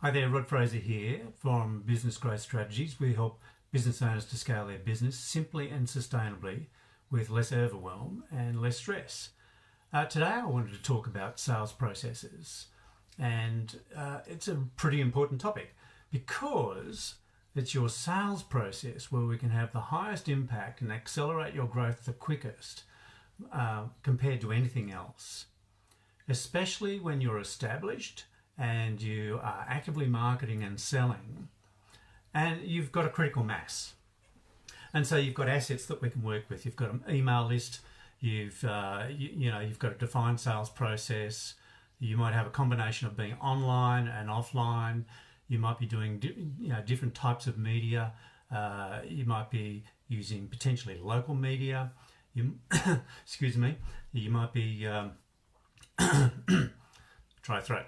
Hi there, Rod Fraser here from Business Growth Strategies. We help business owners to scale their business simply and sustainably with less overwhelm and less stress. Today I wanted to talk about sales processes, and it's a pretty important topic because it's your sales process where we can have the highest impact and accelerate your growth the quickest compared to anything else, especially when you're established and you are actively marketing and selling and you've got a critical mass. And so you've got assets that we can work with. You've got an email list, you've got a defined sales process. You might have a combination of being online and offline. You might be doing different types of media. You might be using potentially local media. Excuse me. You might be try throat.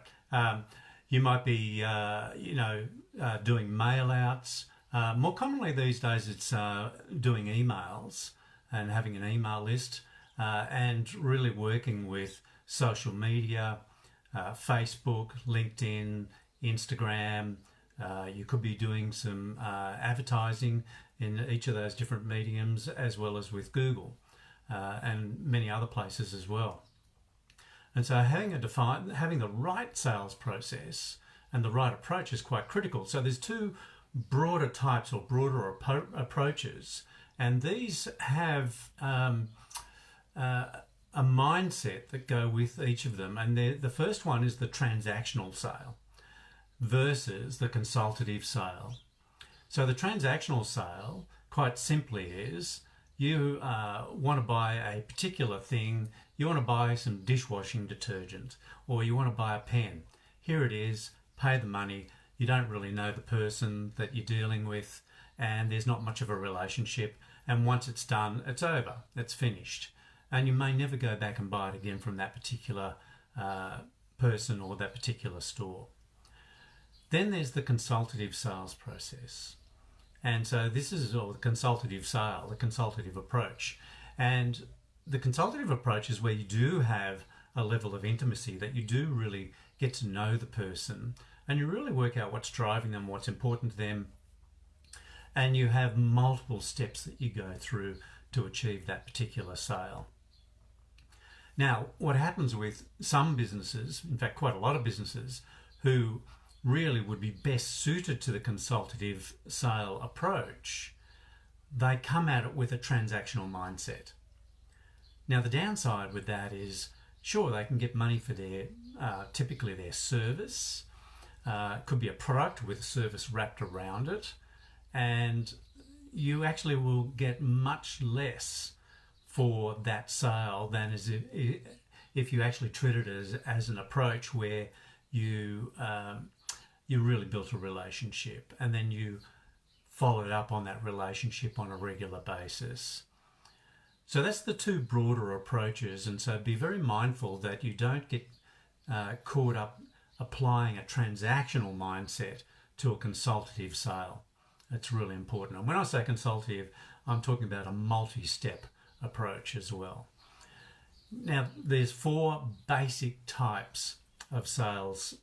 You might be doing mail outs. More commonly these days it's doing emails and having an email list and really working with social media, Facebook, LinkedIn, Instagram. You could be doing some advertising in each of those different mediums, as well as with Google and many other places as well. And so having the right sales process and the right approach is quite critical. So there's two broader types or broader approaches, and these have a mindset that go with each of them. And the first one is the transactional sale versus the consultative sale. So the transactional sale, quite simply, is you want to buy a particular thing. You want to buy some dishwashing detergent, or you want to buy a pen. Here it is, pay the money. You don't really know the person that you're dealing with, and there's not much of a relationship. And once it's done, it's over, it's finished. And you may never go back and buy it again from that particular person or that particular store. Then there's the consultative sales process. And so this is the consultative sale, the consultative approach. And the consultative approach is where you do have a level of intimacy, that you do really get to know the person and you really work out what's driving them, what's important to them. And you have multiple steps that you go through to achieve that particular sale. Now, what happens with some businesses, in fact, quite a lot of businesses, who really would be best suited to the consultative sale approach, they come at it with a transactional mindset. Now, the downside with that is, sure, they can get money for their, typically their service. It could be a product with a service wrapped around it, and you actually will get much less for that sale than as if you actually treat it as an approach where you really built a relationship and then you followed up on that relationship on a regular basis. So that's the two broader approaches, and so be very mindful that you don't get caught up applying a transactional mindset to a consultative sale. That's really important. And when I say consultative, I'm talking about a multi-step approach as well. Now, there's four basic types of sales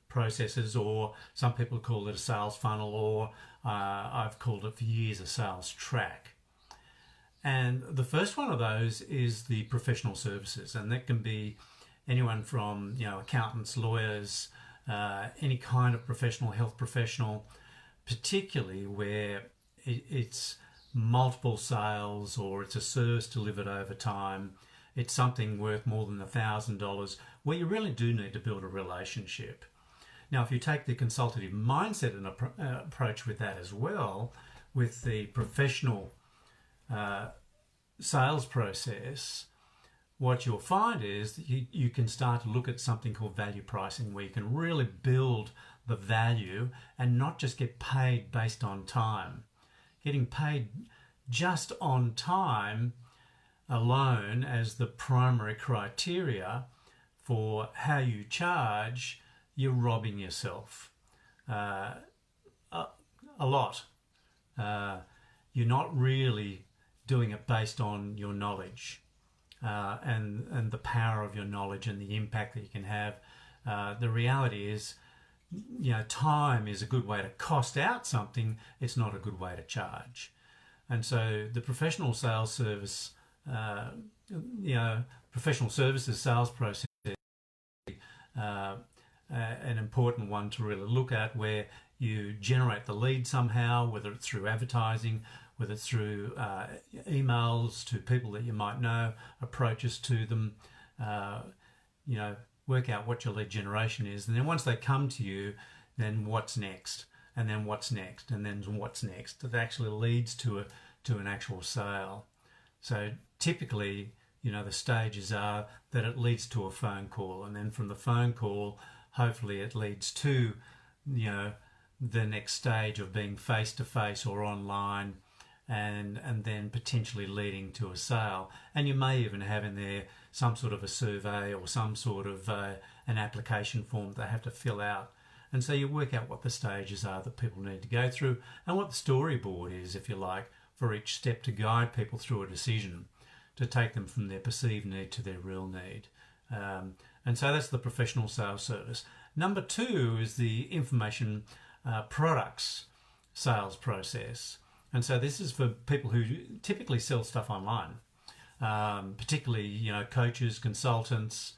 processes, or some people call it a sales funnel, or I've called it for years a sales track. And the first one of those is the professional services, and that can be anyone from accountants, lawyers, any kind of professional, health professional, particularly where it's multiple sales or it's a service delivered over time. It's something worth more than $1,000, where you really do need to build a relationship. Now, if you take the consultative mindset and approach with that as well, with the professional sales process, what you'll find is that you can start to look at something called value pricing, where you can really build the value and not just get paid based on time. Getting paid just on time alone as the primary criteria for how you charge, you're robbing yourself a lot. You're not really doing it based on your knowledge and the power of your knowledge and the impact that you can have. The reality is time is a good way to cost out something, it's not a good way to charge. And so the professional sales service, professional services sales process, an important one to really look at, where you generate the lead somehow, whether it's through advertising, whether it's through emails to people that you might know, approaches to them, work out what your lead generation is. And then once they come to you, then what's next? And then what's next? And then what's next? That actually leads to an actual sale. So typically, the stages are that it leads to a phone call, and then from the phone call, hopefully it leads to, the next stage of being face-to-face or online, and then potentially leading to a sale. And you may even have in there some sort of a survey or some sort of an application form they have to fill out. And so you work out what the stages are that people need to go through, and what the storyboard is, if you like, for each step to guide people through a decision, to take them from their perceived need to their real need. And so that's the professional sales service. Number 2 is the information products sales process. And so this is for people who typically sell stuff online, particularly, coaches, consultants,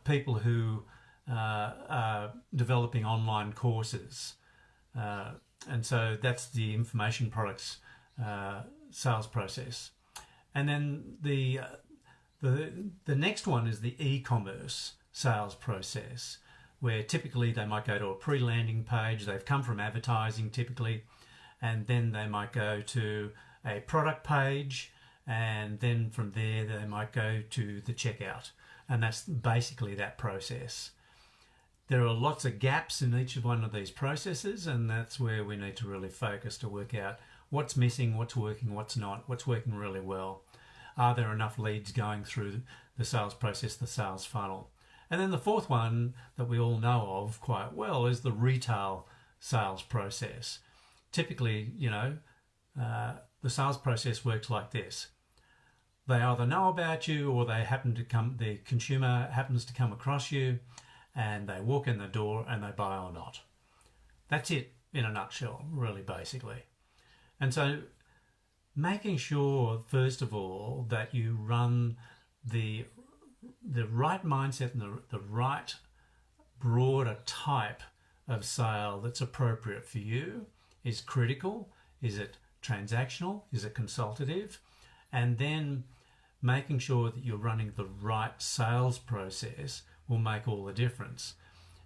people who are developing online courses. And so that's the information products sales process. And then the next one is the e-commerce sales process, where typically they might go to a pre-landing page. They've come from advertising typically, and then they might go to a product page, and then from there they might go to the checkout. And that's basically that process. There are lots of gaps in each of one of these processes, and that's where we need to really focus to work out what's missing, what's working, what's not, what's working really well. Are there enough leads going through the sales process, the sales funnel? And then the fourth one that we all know of quite well is the retail sales process. Typically, the sales process works like this. They either know about you, or the consumer happens to come across you, and they walk in the door and they buy or not. That's it in a nutshell, really, basically. And so making sure, first of all, that you run the right mindset and the right broader type of sale that's appropriate for you is critical. Is it transactional? Is it consultative? And then making sure that you're running the right sales process will make all the difference.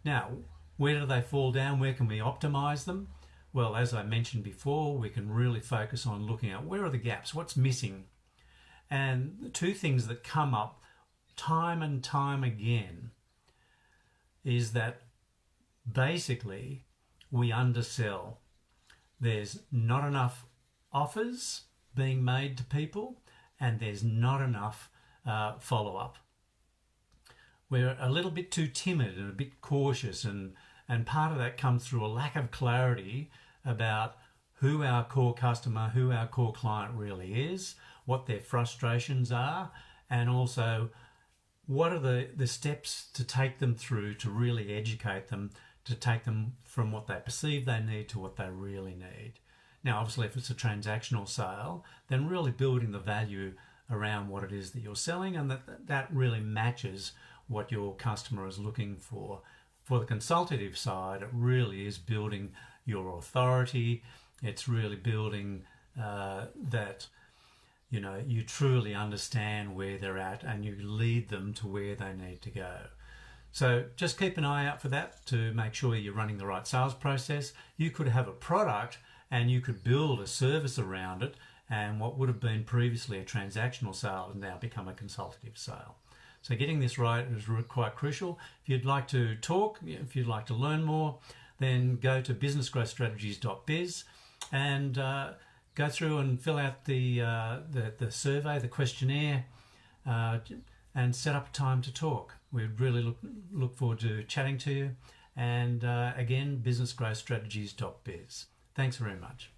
Now, where do they fall down? Where can we optimize them? Well, as I mentioned before, we can really focus on looking at where are the gaps, what's missing. And the two things that come up time and time again is that basically we undersell. There's not enough offers being made to people, and there's not enough follow-up. We're a little bit too timid and a bit cautious, and part of that comes through a lack of clarity about who our core customer, who our core client really is, what their frustrations are, and also what are the steps to take them through to really educate them, to take them from what they perceive they need to what they really need. Now, obviously, if it's a transactional sale, then really building the value around what it is that you're selling, and that really matches what your customer is looking for. For the consultative side, it really is building your authority. It's really building that you truly understand where they're at, and you lead them to where they need to go. So just keep an eye out for that to make sure you're running the right sales process. You could have a product and you could build a service around it, and what would have been previously a transactional sale has now become a consultative sale. So getting this right is quite crucial. If you'd like to talk, if you'd like to learn more, then go to businessgrowthstrategies.biz and go through and fill out the survey, the questionnaire, and set up a time to talk. We'd really look forward to chatting to you. And again, businessgrowthstrategies.biz. Thanks very much.